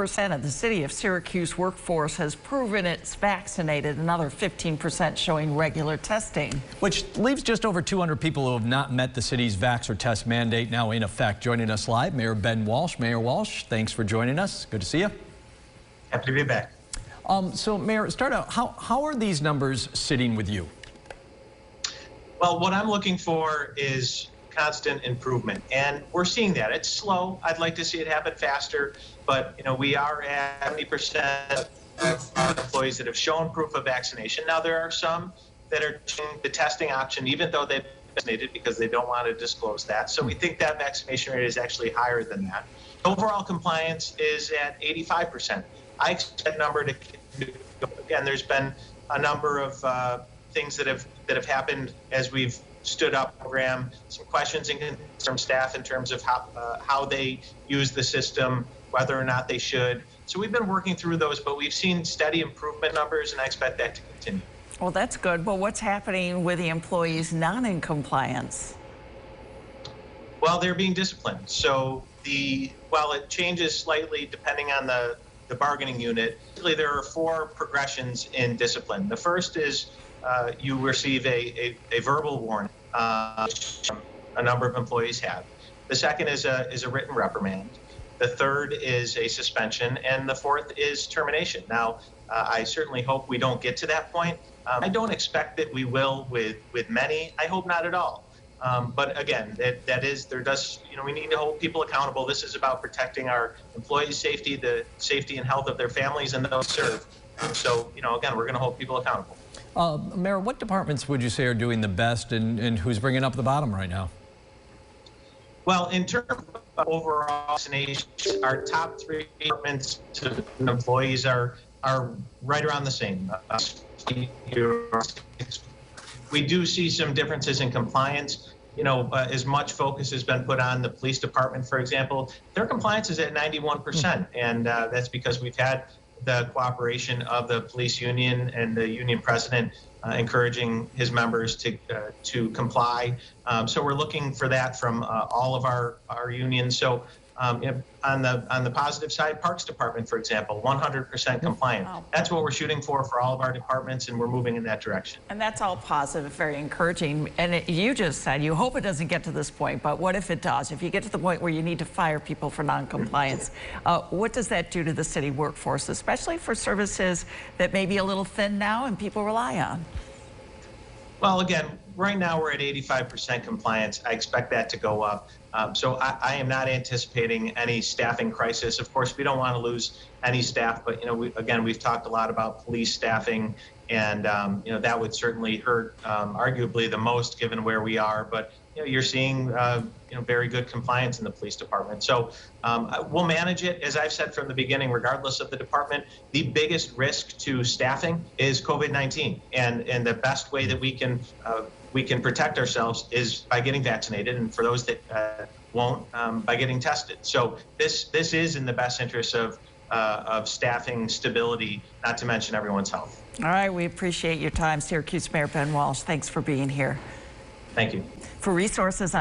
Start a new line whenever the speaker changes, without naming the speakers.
85% of the city of Syracuse workforce has proven it's vaccinated, another 15% showing regular testing.
Which leaves just over 200 people who have not met the city's vax or test mandate now in effect. Joining us live, Mayor Ben Walsh. Mayor Walsh, thanks for joining us. Good to see you.
Happy to be back.
So Mayor, start out, how are these numbers sitting with you?
Well, what I'm looking for is constant improvement, and we're seeing that. It's slow. I'd like to see it happen faster, but we are at 70% of our employees that have shown proof of vaccination. Now, there are some that are taking the testing option, even though they've been vaccinated, because they don't want to disclose that. So we think that vaccination rate is actually higher than that. Overall compliance is at 85%. I expect that number to continue. Again, there's been a number of things that have happened as we've stood up the program, some questions and concerns from staff in terms of how they use the system, whether or not they should. So we've been working through those, but we've seen steady improvement numbers, and I expect that to continue.
Well, that's good. But what's happening with the employees not in compliance?
Well, they're being disciplined. So while it changes slightly depending on the bargaining unit, there are 4 progressions in discipline. The first is you receive a verbal warning, a number of employees have. The second is a written reprimand. The third is a suspension, and the fourth is termination. Now, I certainly hope we don't get to that point. I don't expect that we will with many. I hope not at all. But again, we need to hold people accountable. This is about protecting our employees' safety, the safety and health of their families and those served. So, again, we're going to hold people accountable.
Mayor, what departments would you say are doing the best, and who's bringing up the bottom right now?
Well, in terms of overall vaccinations, our top 3 departments to employees are right around the same. We do see some differences in compliance. As much focus has been put on the police department, for example, their compliance is at 91%, and that's because we've had the cooperation of the police union and the union president encouraging his members to comply. So we're looking for that from all of our unions. So on the positive side, Parks Department, for example, 100% compliant. Wow. That's what we're shooting for all of our departments, and we're moving in that direction.
And that's all positive, very encouraging. And you just said you hope it doesn't get to this point, but what if it does? If you get to the point where you need to fire people for non-compliance, what does that do to the city workforce, especially for services that may be a little thin now and people rely on?
Well, again, right now we're at 85% compliance. I expect that to go up. So I am not anticipating any staffing crisis. Of course, we don't want to lose any staff, but we've talked a lot about police staffing, and that would certainly hurt arguably the most given where we are. But you're seeing very good compliance in the police department. So we'll manage it. As I've said from the beginning, regardless of the department, the biggest risk to staffing is COVID-19, and the best way that we can protect ourselves is by getting vaccinated, and for those that won't, by getting tested. So this is in the best interest of staffing stability, not to mention everyone's health.
All right, we appreciate your time, Syracuse Mayor Ben Walsh. Thanks for being here.
Thank you.
For resources on